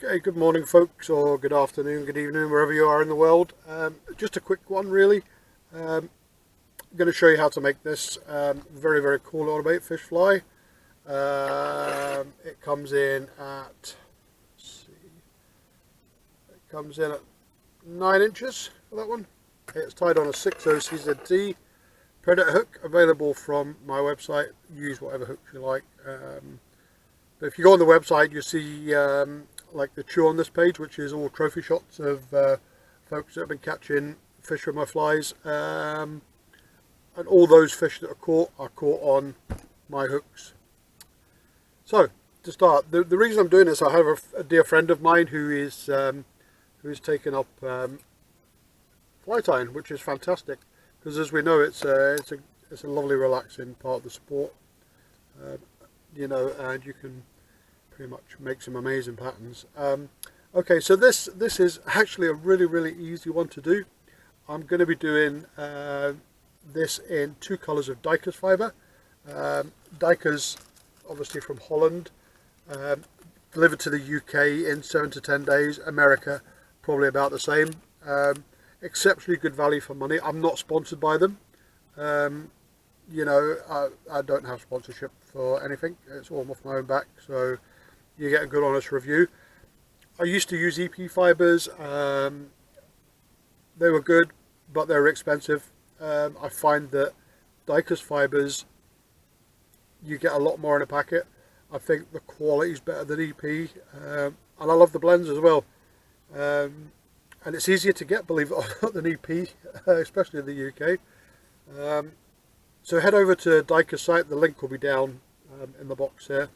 Okay, good morning folks, or good afternoon, good evening, wherever you are in the world. Just a quick one really. I'm going to show you how to make this very, very cool little baitfish fly. It comes in at, let's see, it comes in at 9 inches for that one. It's tied on a 6/0 CZT predator hook, available from my website. Use whatever hooks you like. But if you go on the website, you see like the chew on this page, which is all trophy shots of folks that have been catching fish with my flies, and all those fish that are caught on my hooks. So to start, the reason I'm doing this, I have a dear friend of mine who's taken up fly tying, which is fantastic because, as we know, it's a lovely, relaxing part of the sport. You know, and you can pretty much make some amazing patterns. Okay, so this is actually a really, really easy one to do. I'm going to be doing this in 2 colors of dyckers fibre. Dyckers, obviously from Holland, delivered to the UK in 7 to 10 days. America, probably about the same. Exceptionally good value for money. I'm not sponsored by them. You know, I don't have sponsorship for anything. It's all off my own back, so you get a good honest review. I used to use EP fibres. They were good, but they were expensive. I find that dyckers fibres, you get a lot more in a packet. I think the quality is better than EP, and I love the blends as well. And it's easier to get, believe it or not, than EP, especially in the UK. So head over to Dyker's site. The link will be down in the box here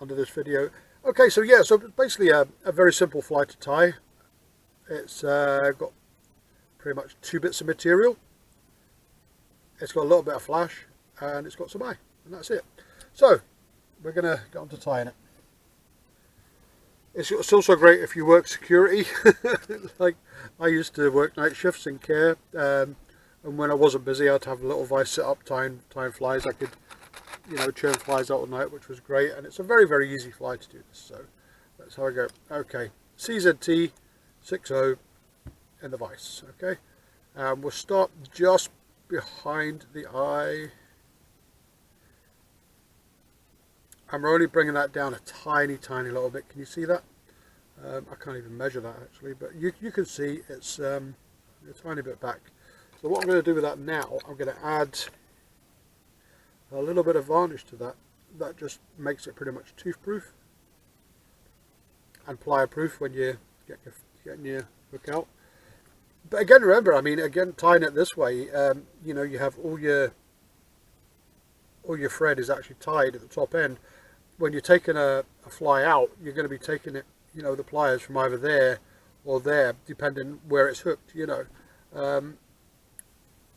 under this video. Okay, so yeah, so basically a very simple fly to tie. It's got pretty much 2 bits of material. It's got a little bit of flash, and it's got some eye, and that's it. So we're going to get on to tying it. It's also great if you work security. Like I used to work night shifts in care. And when I wasn't busy, I'd have a little vice set up tying flies. I could, you know, churn flies out all night, which was great. And it's a very, very easy fly to do this. So that's how I go. Okay, CZT 6/0 in the vice. Okay, we'll start just behind the eye. And we're only bringing that down a tiny, tiny little bit. Can you see that? I can't even measure that actually, but you can see it's a tiny bit back. So what I'm going to do with that now, I'm going to add a little bit of varnish to that. That just makes it pretty much tooth proof and plier proof when you getting your hook out. But again, remember, I mean, again, tying it this way, you know, you have all your thread is actually tied at the top end. When you're taking a fly out, you're going to be taking it, you know, the pliers from either there or there, depending where it's hooked, you know.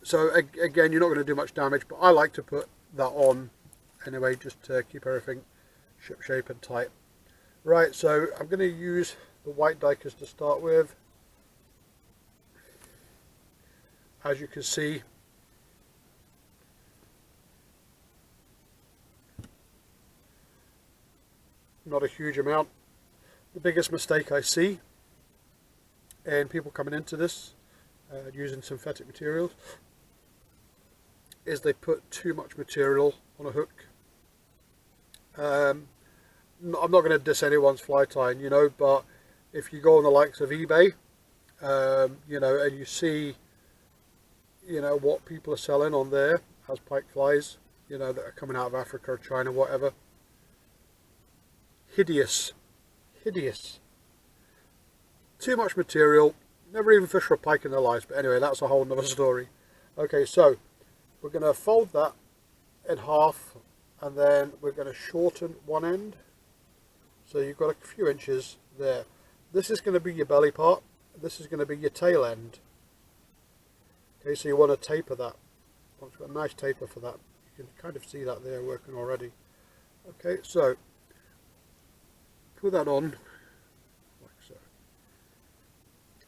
So again, you're not going to do much damage, but I like to put that on anyway, just to keep everything ship shape and tight. Right, so I'm going to use the white dyckers to start with. As you can see, not a huge amount. The biggest mistake I see in people coming into this using synthetic materials is they put too much material on a hook. I'm not going to diss anyone's fly tying, you know, but if you go on the likes of eBay, you know, and you see, you know, what people are selling on there as pike flies, you know, that are coming out of Africa or China, whatever. Hideous. Hideous. Too much material. Never even fished for a pike in their lives, but anyway, that's a whole nother story. Okay, so we're going to fold that in half, and then we're going to shorten one end. So you've got a few inches there. This is going to be your belly part. This is going to be your tail end. Okay, so you want to taper that. Once you've got a nice taper for that, you can kind of see that there working already. Okay, so put that on like so,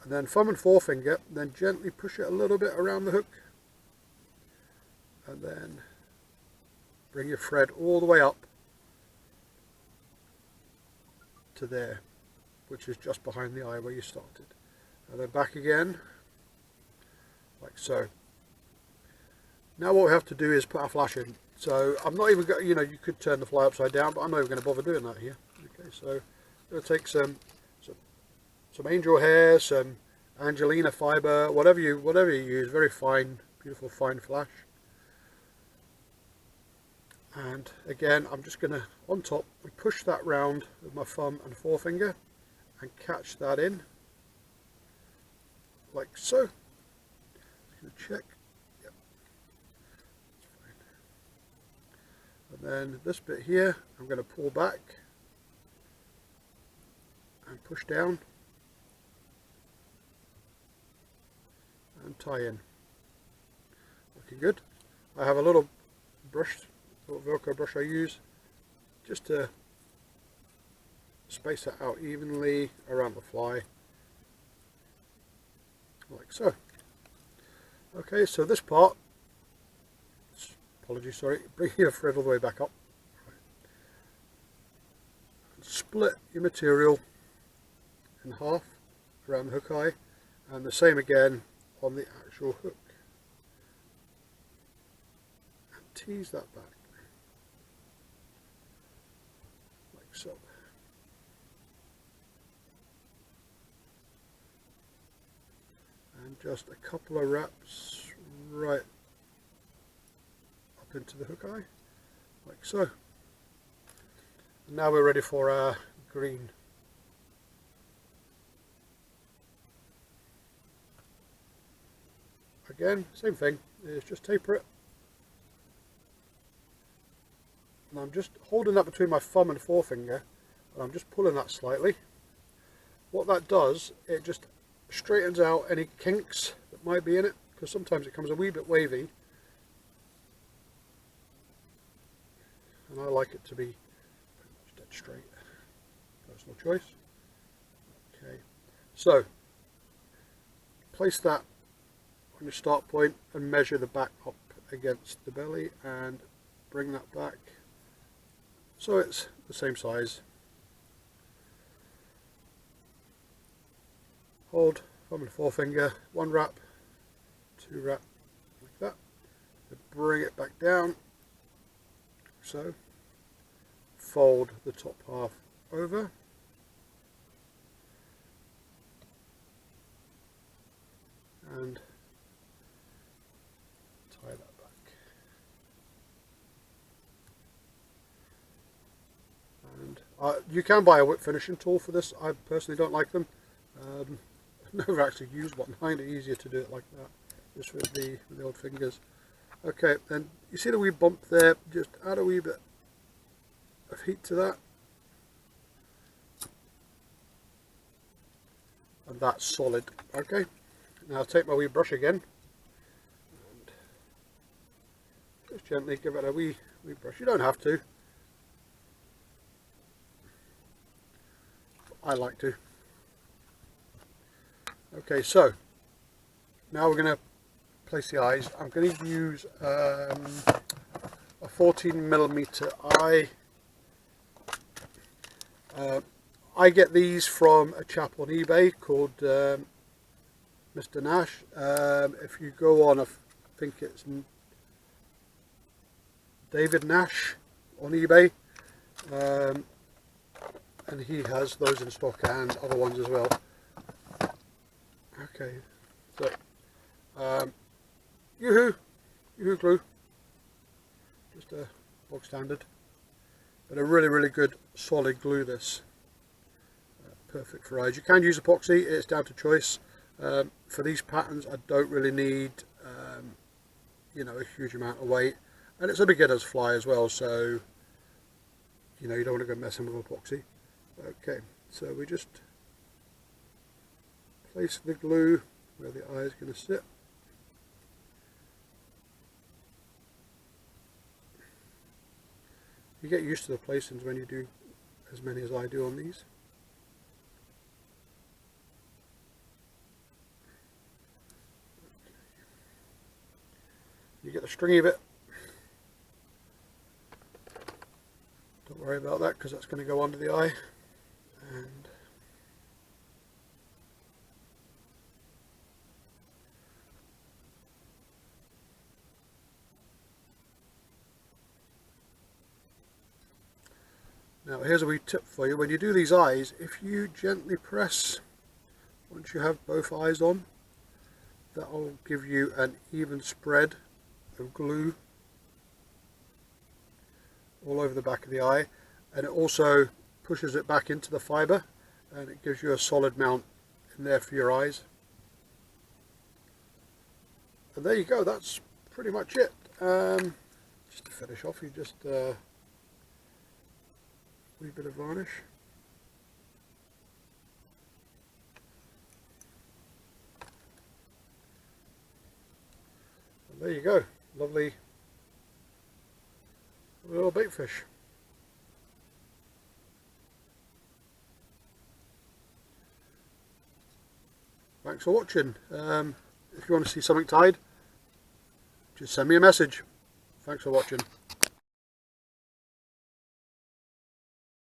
and then thumb and forefinger, then gently push it a little bit around the hook, and then bring your thread all the way up to there. which is just behind the eye where you started, and then back again, like so. Now what we have to do is put our flash in. So I'm not even going, you could turn the fly upside down, but I'm not even going to bother doing that here. Okay, so I'm going to take some angel hair, some Angelina fibre, whatever you use, very fine, beautiful fine flash. And again, I'm just going to, on top, push that round with my thumb and forefinger and catch that in, like so. Just going to check. Yep. That's fine. And then this bit here, I'm going to pull back and push down and tie in. Looking good. I have a little brush, little Velcro brush I use just to space that out evenly around the fly, like so. Okay, so this part, apologies, sorry, bring your thread all the way back up. Split your material in half around the hook eye, and the same again on the actual hook, and tease that back like so. And just a couple of wraps right up into the hook eye like so. And now we're ready for our green. Again, same thing, is just taper it, and I'm just holding that between my thumb and forefinger, and I'm just pulling that slightly. What that does, it just straightens out any kinks that might be in it, because sometimes it comes a wee bit wavy, and I like it to be pretty much dead straight. Personal choice. Okay, so place that on your start point and measure the back up against the belly and bring that back so it's the same size. Hold thumb and forefinger, one wrap, two wrap, like that, and bring it back down, so fold the top half over, and tie that back. And you can buy a whip finishing tool for this. I personally don't like them. I've never actually used one. I find it easier to do it like that, just with the old fingers. Okay, then you see the wee bump there, just add a wee bit of heat to that, and that's solid. Okay, now I'll take my wee brush again and just gently give it a wee brush. You don't have to, I like to. Okay, so now we're going to place the eyes. I'm going to use a 14mm eye. I get these from a chap on eBay called Mr. Nash. If you go on, I think it's David Nash on eBay, and he has those in stock and other ones as well. Okay, so Yoo-hoo glue, just a bog standard, but a really good solid glue. This perfect for eyes. You can use epoxy, it's down to choice. For these patterns I don't really need a huge amount of weight, and it's a beginner's fly as well, so you don't want to go messing with epoxy. Okay, so we just place the glue where the eye is going to sit. You get used to the placings when you do as many as I do on these. You get the stringy bit. Don't worry about that because that's going to go under the eye. And Now here's a wee tip for you. When you do these eyes, if you gently press, once you have both eyes on, that will give you an even spread of glue all over the back of the eye, and it also pushes it back into the fibre and it gives you a solid mount in there for your eyes. And there you go, that's pretty much it. Just to finish off, you just a wee bit of varnish. And there you go, lovely little baitfish. Thanks for watching. If you want to see something tied, just send me a message. Thanks for watching.